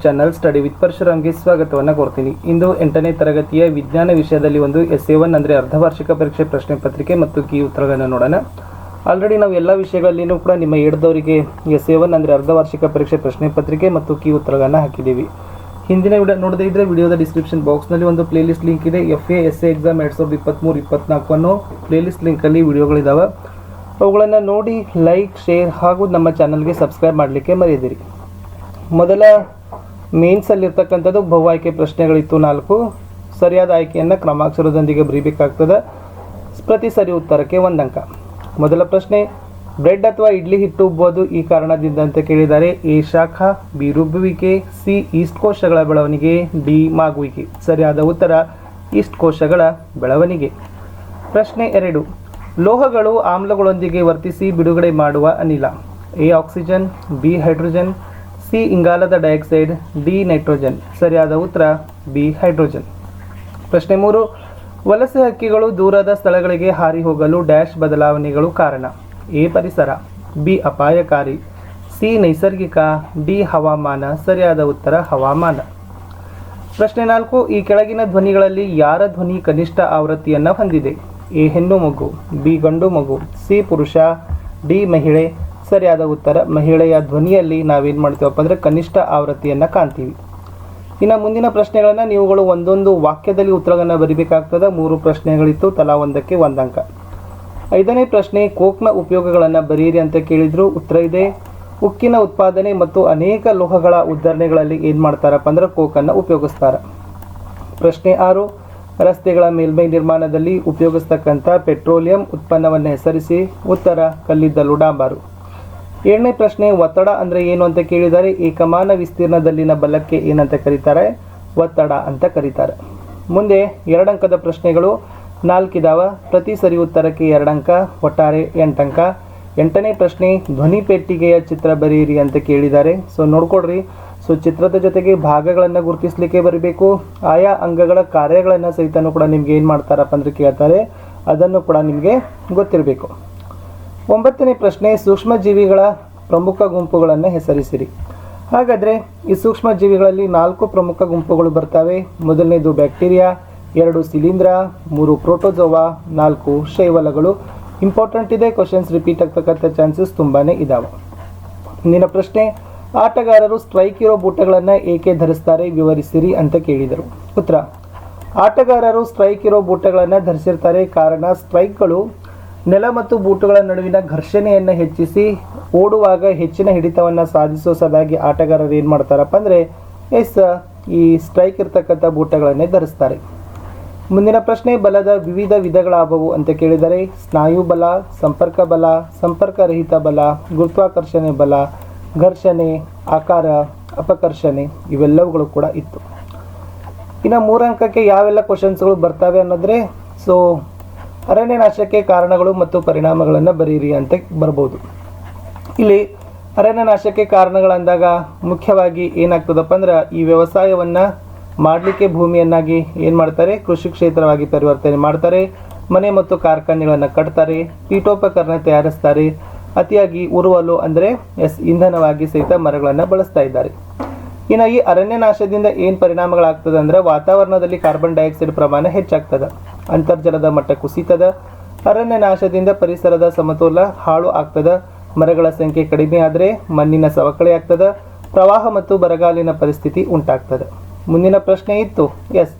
Channel study with ಪರಶುರಾಮ್ಗೆ ಸ್ವಾಗತವನ್ನು ಕೋರ್ತೀನಿ. ಇಂದು 8ನೇ ತರಗತಿಯ ವಿಜ್ಞಾನ ವಿಷಯದಲ್ಲಿ ಒಂದು SA1 ಅಂದರೆ ಅರ್ಧವಾರ್ಷಿಕ ಪರೀಕ್ಷೆ ಪ್ರಶ್ನೆ ಪತ್ರಿಕೆ ಮತ್ತು ಕೀ ಉತ್ತರಗಳನ್ನು ನೋಡೋಣ. ಆಲ್ರೆಡಿ ನಾವು ಎಲ್ಲ ವಿಷಯಗಳಲ್ಲಿನೂ ಕೂಡ ನಿಮ್ಮ ಹಿಡಿದವರಿಗೆ SA1 ಅಂದರೆ ಅರ್ಧವಾರ್ಷಿಕ ಪರೀಕ್ಷೆ ಪ್ರಶ್ನೆ ಪತ್ರಿಕೆ ಮತ್ತು ಕೀ ಉತ್ತರಗಳನ್ನು ಹಾಕಿದ್ದೀವಿ. ಹಿಂದಿನ ವಿಡಿಯೋ ನೋಡದೇ ಇದ್ದರೆ ವಿಡಿಯೋದ ಡಿಸ್ಕ್ರಿಪ್ಷನ್ ಬಾಕ್ಸ್ನಲ್ಲಿ ಒಂದು ಪ್ಲೇಲಿಸ್ಟ್ ಲಿಂಕ್ ಇದೆ. FA SA ಎಕ್ಸಾಮ್ 2023-24 ಅನ್ನೋ ಪ್ಲೇಲಿಸ್ಟ್ ಲಿಂಕಲ್ಲಿ ವಿಡಿಯೋಗಳಿದ್ದಾವೆ. ಅವುಗಳನ್ನು ನೋಡಿ ಲೈಕ್, ಶೇರ್ ಹಾಗೂ ನಮ್ಮ ಚಾನಲ್ಗೆ ಸಬ್ಸ್ಕ್ರೈಬ್ ಮಾಡಲಿಕ್ಕೆ ಮರೆಯದಿರಿ. ಮೊದಲ ಮೇನ್ಸಲ್ಲಿರ್ತಕ್ಕಂಥದ್ದು ಬಹು ಆಯ್ಕೆ ಪ್ರಶ್ನೆಗಳಿತ್ತು 4. ಸರಿಯಾದ ಆಯ್ಕೆಯನ್ನು ಕ್ರಮಾಕ್ಷರದೊಂದಿಗೆ ಬರೀಬೇಕಾಗ್ತದೆ. ಪ್ರತಿ ಸರಿ ಉತ್ತರಕ್ಕೆ 1 ಅಂಕ. ಮೊದಲ ಪ್ರಶ್ನೆ, ಬ್ರೆಡ್ ಅಥವಾ ಇಡ್ಲಿ ಹಿಟ್ಟು ಉಬ್ಬೋದು ಈ ಕಾರಣದಿಂದ ಅಂತ ಕೇಳಿದ್ದಾರೆ. A ಶಾಖ, B ರುಬ್ಬುವಿಕೆ, C ಈಸ್ಟ್ ಕೋಶಗಳ ಬೆಳವಣಿಗೆ, D ಮಾಗುವಿಕೆ. ಸರಿಯಾದ ಉತ್ತರ ಈಸ್ಟ್ ಕೋಶಗಳ ಬೆಳವಣಿಗೆ. ಪ್ರಶ್ನೆ 2, ಲೋಹಗಳು ಆಮ್ಲಗಳೊಂದಿಗೆ ವರ್ತಿಸಿ ಬಿಡುಗಡೆ ಮಾಡುವ ಅನಿಲ. A oxygen, B hydrogen, C ಇಂಗಾಲದ ಡೈಆಕ್ಸೈಡ್, D ನೈಟ್ರೋಜನ್. ಸರಿಯಾದ ಉತ್ತರ B ಹೈಡ್ರೋಜನ್. ಪ್ರಶ್ನೆ 3, ವಲಸೆ ಹಕ್ಕಿಗಳು ದೂರದ ಸ್ಥಳಗಳಿಗೆ ಹಾರಿ ಹೋಗಲು ಡ್ಯಾಶ್ ಬದಲಾವಣೆಗಳು ಕಾರಣ. A ಪರಿಸರ, B ಅಪಾಯಕಾರಿ, C ನೈಸರ್ಗಿಕ, D ಹವಾಮಾನ. ಸರಿಯಾದ ಉತ್ತರ ಹವಾಮಾನ. ಪ್ರಶ್ನೆ 4, ಈ ಕೆಳಗಿನ ಧ್ವನಿಗಳಲ್ಲಿ ಯಾರ ಧ್ವನಿ ಕನಿಷ್ಠ ಆವೃತ್ತಿಯನ್ನು ಹೊಂದಿದೆ. A ಹೆಣ್ಣು ಮಗು, B ಗಂಡು ಮಗು, C ಪುರುಷ, D ಮಹಿಳೆ. ಸರಿಯಾದ ಉತ್ತರ ಮಹಿಳೆಯ ಧ್ವನಿಯಲ್ಲಿ ನಾವೇನು ಮಾಡ್ತೀವಪ್ಪ ಅಂದರೆ ಕನಿಷ್ಠ ಆವೃತ್ತಿಯನ್ನು ಕಾಣ್ತೀವಿ. ಇನ್ನು ಮುಂದಿನ ಪ್ರಶ್ನೆಗಳನ್ನು ನೀವುಗಳು ಒಂದೊಂದು ವಾಕ್ಯದಲ್ಲಿ ಉತ್ತರಗಳನ್ನು ಬರೀಬೇಕಾಗ್ತದೆ. 3 ಪ್ರಶ್ನೆಗಳಿತ್ತು, ತಲಾ ಒಂದಕ್ಕೆ 1 ಅಂಕ. 5ನೇ ಪ್ರಶ್ನೆ, ಕೋಕ್ನ ಉಪಯೋಗಗಳನ್ನು ಬರೆಯಿರಿ ಅಂತ ಕೇಳಿದ್ರು. ಉತ್ತರ ಇದೆ, ಉಕ್ಕಿನ ಉತ್ಪಾದನೆ ಮತ್ತು ಅನೇಕ ಲೋಹಗಳ ಉದ್ಧರಣೆಗಳಲ್ಲಿ ಏನು ಮಾಡ್ತಾರಪ್ಪ ಅಂದ್ರೆ ಕೋಕನ್ನು ಉಪಯೋಗಿಸ್ತಾರೆ. ಪ್ರಶ್ನೆ 6, ರಸ್ತೆಗಳ ಮೇಲ್ಮೈ ನಿರ್ಮಾಣದಲ್ಲಿ ಉಪಯೋಗಿಸ್ತಕ್ಕಂಥ ಪೆಟ್ರೋಲಿಯಂ ಉತ್ಪನ್ನವನ್ನು ಹೆಸರಿಸಿ. ಉತ್ತರ ಕಲ್ಲಿದ್ದಲು, ಡಾಂಬಾರು. 7ನೇ ಪ್ರಶ್ನೆ, ಒತ್ತಡ ಅಂದರೆ ಏನು ಅಂತ ಕೇಳಿದ್ದಾರೆ. ಏಕಮಾನ ವಿಸ್ತೀರ್ಣದಲ್ಲಿನ ಬಲಕ್ಕೆ ಏನಂತ ಕರೀತಾರೆ. ಒತ್ತಡ ಅಂತ ಕರೀತಾರೆ. ಮುಂದೆ 2 ಅಂಕದ ಪ್ರಶ್ನೆಗಳು 4 ಇದಾವೆ. ಪ್ರತಿ ಸರಿ ಉತ್ತರಕ್ಕೆ 2 ಅಂಕ, ಒಟ್ಟಾರೆ 8 ಅಂಕ. 8ನೇ ಪ್ರಶ್ನೆ, ಧ್ವನಿ ಪೆಟ್ಟಿಗೆಯ ಚಿತ್ರ ಬರೆಯಿರಿ ಅಂತ ಕೇಳಿದ್ದಾರೆ. ಸೊ ನೋಡ್ಕೊಡ್ರಿ. ಸೊ ಚಿತ್ರದ ಜೊತೆಗೆ ಭಾಗಗಳನ್ನು ಗುರುತಿಸಲಿಕ್ಕೆ ಬರಬೇಕು. ಆಯಾ ಅಂಗಗಳ ಕಾರ್ಯಗಳನ್ನು ಸಹಿತನೂ ಕೂಡ ನಿಮ್ಗೆ ಏನು ಮಾಡ್ತಾರಪ್ಪ ಅಂದ್ರೆ ಕೇಳ್ತಾರೆ. ಅದನ್ನು ಕೂಡ ನಿಮಗೆ ಗೊತ್ತಿರಬೇಕು. 9ನೇ ಪ್ರಶ್ನೆ, ಸೂಕ್ಷ್ಮ ಜೀವಿಗಳ ಪ್ರಮುಖ ಗುಂಪುಗಳನ್ನು ಹೆಸರಿಸಿರಿ. ಹಾಗಾದರೆ ಈ ಸೂಕ್ಷ್ಮ ಜೀವಿಗಳಲ್ಲಿ 4 ಪ್ರಮುಖ ಗುಂಪುಗಳು ಬರ್ತವೆ. ಮೊದಲನೇದು ಬ್ಯಾಕ್ಟೀರಿಯಾ, 2 ಶಿಲೀಂಧ್ರ, 3 ಪ್ರೋಟೋಜೋವಾ, 4 ಶೈವಲಗಳು. ಇಂಪಾರ್ಟೆಂಟ್ ಇದೆ, ಕ್ವಶನ್ಸ್ ರಿಪೀಟ್ ಆಗ್ತಕ್ಕಂಥ ಚಾನ್ಸಸ್ ತುಂಬಾ ಇದ್ದಾವೆ. ಮುಂದಿನ ಪ್ರಶ್ನೆ, ಆಟಗಾರರು ಸ್ಟ್ರೈಕ್ ಇರೋ ಬೂಟಗಳನ್ನು ಏಕೆ ಧರಿಸ್ತಾರೆ, ವಿವರಿಸಿರಿ ಅಂತ ಕೇಳಿದರು. ಉತ್ತರ, ಆಟಗಾರರು ಸ್ಟ್ರೈಕ್ ಇರೋ ಬೂಟಗಳನ್ನು ಧರಿಸಿರ್ತಾರೆ. ಕಾರಣ ಸ್ಟ್ರೈಕ್ಗಳು ನೆಲ ಮತ್ತು ಬೂಟುಗಳ ನಡುವಿನ ಘರ್ಷಣೆಯನ್ನು ಹೆಚ್ಚಿಸಿ ಓಡುವಾಗ ಹೆಚ್ಚಿನ ಹಿಡಿತವನ್ನು ಸಾಧಿಸೋ ಸಲುವಾಗಿ ಆಟಗಾರರು ಏನು ಮಾಡ್ತಾರಪ್ಪ ಅಂದರೆ ಈ ಸ್ಟ್ರೈಕ್ ಇರ್ತಕ್ಕಂಥ ಬೂಟಗಳನ್ನೇ ಧರಿಸ್ತಾರೆ. ಮುಂದಿನ ಪ್ರಶ್ನೆ, ಬಲದ ವಿವಿಧ ವಿಧಗಳಾದವು ಅಂತ ಕೇಳಿದರೆ. ಸ್ನಾಯು ಬಲ, ಸಂಪರ್ಕ ಬಲ, ಸಂಪರ್ಕರಹಿತ ಬಲ, ಗುರುತ್ವಾಕರ್ಷಣೆ ಬಲ, ಘರ್ಷಣೆ, ಆಕಾರ, ಅಪಕರ್ಷಣೆ ಇವೆಲ್ಲವುಗಳು ಕೂಡ ಇತ್ತು. ಇನ್ನು 3 ಅಂಕಕ್ಕೆ ಯಾವೆಲ್ಲ ಕ್ವಶನ್ಸ್ಗಳು ಬರ್ತವೆ ಅನ್ನೋದ್ರೆ, ಸೊ ಅರಣ್ಯನಾಶಕ್ಕೆ ಕಾರಣಗಳು ಮತ್ತು ಪರಿಣಾಮಗಳನ್ನು ಬರೀರಿ ಅಂತ ಬರ್ಬೋದು. ಇಲ್ಲಿ ಅರಣ್ಯನಾಶಕ್ಕೆ ಕಾರಣಗಳಂದಾಗ ಮುಖ್ಯವಾಗಿ ಏನಾಗ್ತದಪ್ಪ ಅಂದ್ರೆ ಈ ವ್ಯವಸಾಯವನ್ನು ಮಾಡಲಿಕ್ಕೆ ಭೂಮಿಯನ್ನಾಗಿ ಏನು ಮಾಡ್ತಾರೆ, ಕೃಷಿ ಕ್ಷೇತ್ರವಾಗಿ ಪರಿವರ್ತನೆ ಮಾಡ್ತಾರೆ. ಮನೆ ಮತ್ತು ಕಾರ್ಖಾನೆಗಳನ್ನು ಕಟ್ತಾರೆ, ಪೀಠೋಪಕರಣ ತಯಾರಿಸ್ತಾರೆ. ಅತಿಯಾಗಿ ಉರುವಲು ಅಂದರೆ ಇಂಧನವಾಗಿ ಸಹಿತ ಮರಗಳನ್ನು ಬಳಸ್ತಾ ಇದ್ದಾರೆ. ಇನ್ನು ಈ ಅರಣ್ಯನಾಶದಿಂದ ಏನು ಪರಿಣಾಮಗಳಾಗ್ತದೆ ಅಂದರೆ ವಾತಾವರಣದಲ್ಲಿ ಕಾರ್ಬನ್ ಡೈಆಕ್ಸೈಡ್ ಪ್ರಮಾಣ ಹೆಚ್ಚಾಗ್ತದೆ, ಅಂತರ್ಜಲದ ಮಟ್ಟ ಕುಸಿತದ, ಅರಣ್ಯನಾಶದಿಂದ ಪರಿಸರದ ಸಮತೋಲ ಹಾಳು ಆಗ್ತದೆ, ಮರಗಳ ಸಂಖ್ಯೆ ಕಡಿಮೆ ಆದರೆ ಮಣ್ಣಿನ ಸವಕಳಿ ಆಗ್ತದೆ, ಪ್ರವಾಹ ಮತ್ತು ಬರಗಾಲಿನ ಪರಿಸ್ಥಿತಿ ಉಂಟಾಗ್ತದೆ. ಮುಂದಿನ ಪ್ರಶ್ನೆ ಇತ್ತು,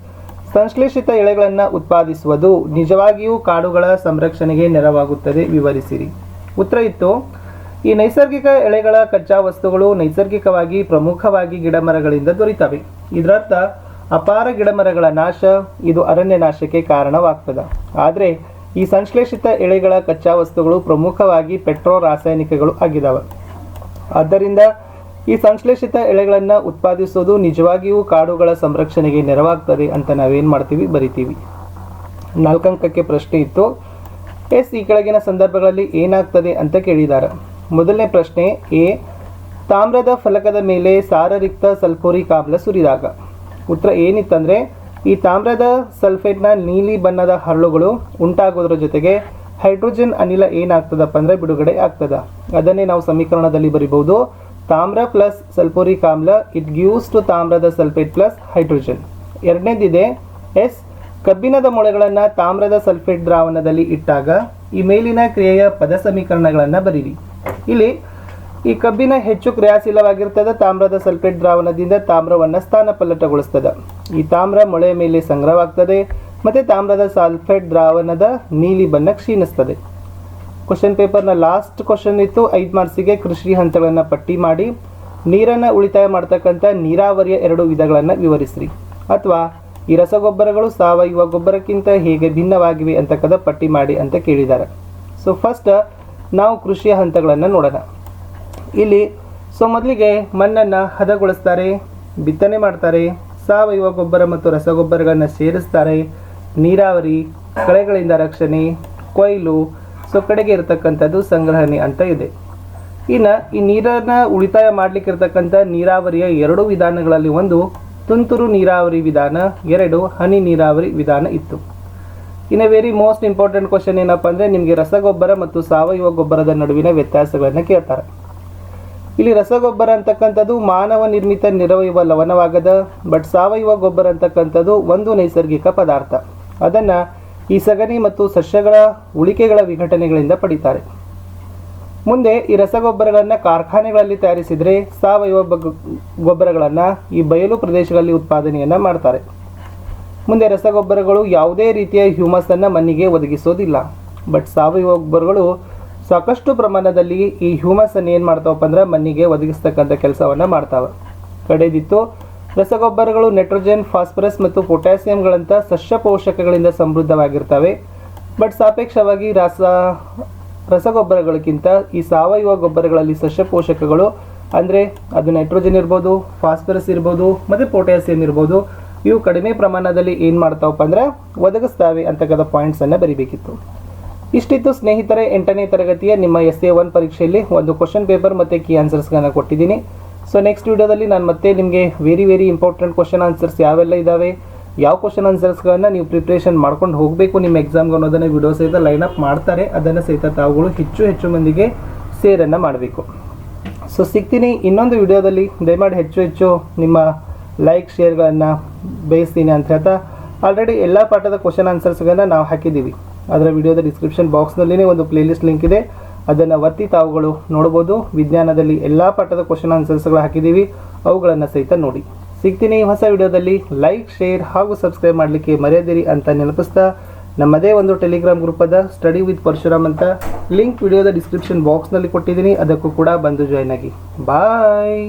ಸಂಶ್ಲೇಷಿತ ಎಳೆಗಳನ್ನು ಉತ್ಪಾದಿಸುವುದು ನಿಜವಾಗಿಯೂ ಕಾಡುಗಳ ಸಂರಕ್ಷಣೆಗೆ ನೆರವಾಗುತ್ತದೆ, ವಿವರಿಸಿರಿ. ಉತ್ತರ ಇತ್ತು, ಈ ನೈಸರ್ಗಿಕ ಎಳೆಗಳ ಕಚ್ಚಾ ವಸ್ತುಗಳು ನೈಸರ್ಗಿಕವಾಗಿ ಪ್ರಮುಖವಾಗಿ ಗಿಡಮರಗಳಿಂದ ದೊರೆತವೆ. ಇದರರ್ಥ ಅಪಾರ ಗಿಡಮರಗಳ ನಾಶ ಇದು ಅರಣ್ಯ ನಾಶಕ್ಕೆ ಕಾರಣವಾಗ್ತದೆ. ಆದರೆ ಈ ಸಂಶ್ಲೇಷಿತ ಎಳೆಗಳ ಕಚ್ಚಾ ವಸ್ತುಗಳು ಪ್ರಮುಖವಾಗಿ ಪೆಟ್ರೋ ರಾಸಾಯನಿಕಗಳು ಆಗಿದ್ದಾವೆ. ಆದ್ದರಿಂದ ಈ ಸಂಶ್ಲೇಷಿತ ಎಳೆಗಳನ್ನು ಉತ್ಪಾದಿಸೋದು ನಿಜವಾಗಿಯೂ ಕಾಡುಗಳ ಸಂರಕ್ಷಣೆಗೆ ನೆರವಾಗ್ತದೆ ಅಂತ ನಾವೇನು ಮಾಡ್ತೀವಿ, ಬರಿತೀವಿ. 4 ಅಂಕಕ್ಕೆ ಪ್ರಶ್ನೆ ಇತ್ತು, ಈ ಕೆಳಗಿನ ಸಂದರ್ಭಗಳಲ್ಲಿ ಏನಾಗ್ತದೆ ಅಂತ ಕೇಳಿದ್ದಾರೆ. ಮೊದಲನೇ ಪ್ರಶ್ನೆ, A ತಾಮ್ರದ ಫಲಕದ ಮೇಲೆ ಸಾರರಿಕ್ತ ಸಲ್ಫೋರಿಕ್ ಆಮ್ಲ ಸುರಿದಾಗ. ಉತ್ತರ ಏನಿತ್ತಂದರೆ ಈ ತಾಮ್ರದ ಸಲ್ಫೇಟ್ನ ನೀಲಿ ಬಣ್ಣದ ಹರಳುಗಳು ಉಂಟಾಗೋದ್ರ ಜೊತೆಗೆ ಹೈಡ್ರೋಜನ್ ಅನಿಲ ಏನಾಗ್ತದಪ್ಪ ಅಂದರೆ ಬಿಡುಗಡೆ ಆಗ್ತದೆ. ಅದನ್ನೇ ನಾವು ಸಮೀಕರಣದಲ್ಲಿ ಬರಿಬಹುದು, ತಾಮ್ರ ಪ್ಲಸ್ ಸಲ್ಫೋರಿಕ್ ಆಮ್ಲ ಇಟ್ ಗಿವ್ಸ್ ಟು ತಾಮ್ರದ ಸಲ್ಫೇಟ್ ಪ್ಲಸ್ ಹೈಡ್ರೋಜನ್. ಎರಡನೇದಿದೆ ಎಸ್, ಕಬ್ಬಿಣದ ಮೊಳೆಗಳನ್ನು ತಾಮ್ರದ ಸಲ್ಫೇಟ್ ದ್ರಾವಣದಲ್ಲಿ ಇಟ್ಟಾಗ ಈ ಮೇಲಿನ ಕ್ರಿಯೆಯ ಪದ ಸಮೀಕರಣಗಳನ್ನು ಬರೀರಿ. ಇಲ್ಲಿ ಈ ಕಬ್ಬಿಣ ಹೆಚ್ಚು ಕ್ರಿಯಾಶೀಲವಾಗಿರ್ತದೆ, ತಾಮ್ರದ ಸಲ್ಫೇಟ್ ದ್ರಾವಣದಿಂದ ತಾಮ್ರವನ್ನು ಸ್ಥಾನಪಲ್ಲಟಗೊಳಿಸ್ತದೆ. ಈ ತಾಮ್ರ ಮೊಳೆಯ ಮೇಲೆ ಸಂಗ್ರಹವಾಗ್ತದೆ ಮತ್ತು ತಾಮ್ರದ ಸಲ್ಫೇಟ್ ದ್ರಾವಣದ ನೀಲಿ ಬಣ್ಣ ಕ್ಷೀಣಿಸ್ತದೆ. ಕ್ವಶನ್ ಪೇಪರ್ನ ಲಾಸ್ಟ್ ಕ್ವಶನ್ ಇತ್ತು 5 ಮಾರ್ಕ್ಸಿಗೆ. ಕೃಷಿ ಹಂತಗಳನ್ನು ಪಟ್ಟಿ ಮಾಡಿ ನೀರನ್ನು ಉಳಿತಾಯ ಮಾಡ್ತಕ್ಕಂಥ ನೀರಾವರಿಯ 2 ವಿಧಗಳನ್ನು ವಿವರಿಸ್ರಿ, ಅಥವಾ ಈ ರಸಗೊಬ್ಬರಗಳು ಸಾವಯವ ಗೊಬ್ಬರಕ್ಕಿಂತ ಹೇಗೆ ಭಿನ್ನವಾಗಿವೆ ಅಂತಕ್ಕಂಥ ಪಟ್ಟಿ ಮಾಡಿ ಅಂತ ಕೇಳಿದ್ದಾರೆ. ಸೊ ಫಸ್ಟ್ ನಾವು ಕೃಷಿಯ ಹಂತಗಳನ್ನು ನೋಡೋಣ. ಇಲ್ಲಿ ಮೊದಲಿಗೆ ಮಣ್ಣನ್ನು ಹದಗೊಳಿಸ್ತಾರೆ, ಬಿತ್ತನೆ ಮಾಡ್ತಾರೆ, ಸಾವಯವ ಗೊಬ್ಬರ ಮತ್ತು ರಸಗೊಬ್ಬರಗಳನ್ನು ಸೇರಿಸ್ತಾರೆ, ನೀರಾವರಿ, ಕಳೆಗಳಿಂದ ರಕ್ಷಣೆ, ಕೊಯ್ಲು, ಕಡೆಗೆ ಇರತಕ್ಕಂಥದ್ದು ಸಂಗ್ರಹಣೆ ಅಂತ ಇದೆ. ಇನ್ನು ಈ ನೀರನ್ನು ಉಳಿತಾಯ ಮಾಡಲಿಕ್ಕೆ ಇರತಕ್ಕಂಥ ನೀರಾವರಿಯ 2 ವಿಧಾನಗಳಲ್ಲಿ ಒಂದು ತುಂತುರು ನೀರಾವರಿ ವಿಧಾನ, 2 ಹನಿ ನೀರಾವರಿ ವಿಧಾನ ಇತ್ತು. ಇನ್ನು ವೆರಿ ಮೋಸ್ಟ್ ಇಂಪಾರ್ಟೆಂಟ್ ಕ್ವಶನ್ ಏನಪ್ಪ ಅಂದರೆ ನಿಮಗೆ ರಸಗೊಬ್ಬರ ಮತ್ತು ಸಾವಯವ ಗೊಬ್ಬರದ ನಡುವಿನ ವ್ಯತ್ಯಾಸಗಳನ್ನು ಕೇಳ್ತಾರೆ. ಇಲ್ಲಿ ರಸಗೊಬ್ಬರ ಅಂತಕ್ಕಂಥದ್ದು ಮಾನವ ನಿರ್ಮಿತ ನಿರವಯವ ಲವಣವಾಗದ, ಬಟ್ ಸಾವಯವ ಗೊಬ್ಬರ ಅಂತಕ್ಕಂಥದ್ದು ಒಂದು ನೈಸರ್ಗಿಕ ಪದಾರ್ಥ. ಅದನ್ನು ಈ ಸಗಣಿ ಮತ್ತು ಸಸ್ಯಗಳ ಉಳಿಕೆಗಳ ವಿಘಟನೆಗಳಿಂದ ಪಡಿತಾರೆ. ಮುಂದೆ ಈ ರಸಗೊಬ್ಬರಗಳನ್ನು ಕಾರ್ಖಾನೆಗಳಲ್ಲಿ ತಯಾರಿಸಿದರೆ ಸಾವಯವ ಗೊಬ್ಬರಗಳನ್ನು ಈ ಬಯಲು ಪ್ರದೇಶಗಳಲ್ಲಿ ಉತ್ಪಾದನೆಯನ್ನು ಮಾಡ್ತಾರೆ. ಮುಂದೆ ರಸಗೊಬ್ಬರಗಳು ಯಾವುದೇ ರೀತಿಯ ಹ್ಯೂಮಸನ್ನು ಮಣ್ಣಿಗೆ ಒದಗಿಸೋದಿಲ್ಲ, ಬಟ್ ಸಾವಯವ ಗೊಬ್ಬರಗಳು ಸಾಕಷ್ಟು ಪ್ರಮಾಣದಲ್ಲಿ ಈ ಹ್ಯೂಮಸನ್ನು ಏನು ಮಾಡ್ತಾವಪ್ಪ ಅಂದ್ರೆ ಮಣ್ಣಿಗೆ ಒದಗಿಸ್ತಕ್ಕಂಥ ಕೆಲಸವನ್ನು ಮಾಡ್ತಾವೆ. ಕಡೆದಿತ್ತು ರಸಗೊಬ್ಬರಗಳು ನೈಟ್ರೋಜನ್, ಫಾಸ್ಫರಸ್ ಮತ್ತು ಪೊಟ್ಯಾಸಿಯಂಗಳಂಥ ಸಸ್ಯ ಪೋಷಕಗಳಿಂದ ಸಮೃದ್ಧವಾಗಿರ್ತವೆ, ಬಟ್ ಸಾಪೇಕ್ಷವಾಗಿ ರಸಗೊಬ್ಬರಗಳಿಗಿಂತ ಈ ಸಾವಯವ ಗೊಬ್ಬರಗಳಲ್ಲಿ ಸಸ್ಯ ಪೋಷಕಗಳು ಅಂದರೆ ಅದು ನೈಟ್ರೋಜನ್ ಇರ್ಬೋದು, ಫಾಸ್ಫರಸ್ ಇರ್ಬೋದು ಮತ್ತು ಪೊಟ್ಯಾಸಿಯಂ ಇರ್ಬೋದು, ಇವು ಕಡಿಮೆ ಪ್ರಮಾಣದಲ್ಲಿ ಏನು ಮಾಡ್ತಾವಪ್ಪ ಅಂದರೆ ಒದಗಿಸ್ತವೆ ಅಂತಕ್ಕಂಥ ಪಾಯಿಂಟ್ಸನ್ನು ಬರೀಬೇಕಿತ್ತು. ಇಷ್ಟಿತ್ತು ಸ್ನೇಹಿತರೆ 8ನೇ ತರಗತಿಯ ನಿಮ್ಮ SA1 ಪರೀಕ್ಷೆಯಲ್ಲಿ ಒಂದು ಕ್ವಶನ್ ಪೇಪರ್ ಮತ್ತು ಕೀ ಆನ್ಸರ್ಸ್ಗಳನ್ನು ಕೊಟ್ಟಿದ್ದೀನಿ. ಸೊ ನೆಕ್ಸ್ಟ್ ವಿಡಿಯೋದಲ್ಲಿ ನಾನು ಮತ್ತೆ ನಿಮಗೆ ವೆರಿ ಇಂಪಾರ್ಟೆಂಟ್ ಕ್ವಶನ್ ಆನ್ಸರ್ಸ್ ಯಾವೆಲ್ಲ ಇದ್ದಾವೆ, ಯಾವ ಕ್ವಶನ್ ಆನ್ಸರ್ಸ್ಗಳನ್ನು ನೀವು ಪ್ರಿಪ್ರೇಷನ್ ಮಾಡ್ಕೊಂಡು ಹೋಗಬೇಕು ನಿಮ್ಮ ಎಕ್ಸಾಮ್ಗೆ ಅನ್ನೋದನ್ನು ವಿಡಿಯೋ ಸಹಿತ ಲೈನ್ ಅಪ್ ಮಾಡ್ತಾರೆ. ಅದನ್ನು ಸಹಿತ ತಾವುಗಳು ಹೆಚ್ಚು ಮಂದಿಗೆ ಶೇರನ್ನು ಮಾಡಬೇಕು. ಸೊ ಸಿಗ್ತೀನಿ ಇನ್ನೊಂದು ವಿಡಿಯೋದಲ್ಲಿ. ದಯಮಾಡಿ ಹೆಚ್ಚು ನಿಮ್ಮ ಲೈಕ್ ಶೇರ್ಗಳನ್ನು ಬಯಸ್ತೀನಿ ಅಂತ ಹೇಳ್ತಾ, ಆಲ್ರೆಡಿ ಎಲ್ಲ ಪಾಠದ ಕ್ವಶನ್ ಆನ್ಸರ್ಸ್ಗಳನ್ನು ನಾವು ಹಾಕಿದ್ದೀವಿ. ಅದರ ವಿಡಿಯೋದ ಡಿಸ್ಕ್ರಿಪ್ಷನ್ ಬಾಕ್ಸ್ನಲ್ಲಿನೇ ಒಂದು ಪ್ಲೇಲಿಸ್ಟ್ ಲಿಂಕ್ ಇದೆ, ಅದನ್ನು ಒತ್ತಿ ತಾವುಗಳು ನೋಡ್ಬೋದು. ವಿಜ್ಞಾನದಲ್ಲಿ ಎಲ್ಲ ಪಾಠದ ಕ್ವಶನ್ ಆನ್ಸರ್ಸ್ಗಳು ಹಾಕಿದ್ದೀವಿ, ಅವುಗಳನ್ನು ಸಹಿತ ನೋಡಿ. ಸಿಗ್ತೀನಿ ಹೊಸ ವಿಡಿಯೋದಲ್ಲಿ. ಲೈಕ್, ಶೇರ್ ಹಾಗೂ ಸಬ್ಸ್ಕ್ರೈಬ್ ಮಾಡಲಿಕ್ಕೆ ಮರೆಯದಿರಿ ಅಂತ ನೆನಪಿಸ್ತಾ, ನಮ್ಮದೇ ಒಂದು ಟೆಲಿಗ್ರಾಮ್ ಗ್ರೂಪ್ ಅದ ಸ್ಟಡಿ ವಿತ್ ಪರಶುರಾಮ್ ಅಂತ, ಲಿಂಕ್ ವಿಡಿಯೋದ ಡಿಸ್ಕ್ರಿಪ್ಷನ್ ಬಾಕ್ಸ್ನಲ್ಲಿ ಕೊಟ್ಟಿದ್ದೀನಿ, ಅದಕ್ಕೂ ಕೂಡ ಬಂದು ಜಾಯ್ನ್ ಆಗಿ. ಬಾಯ್.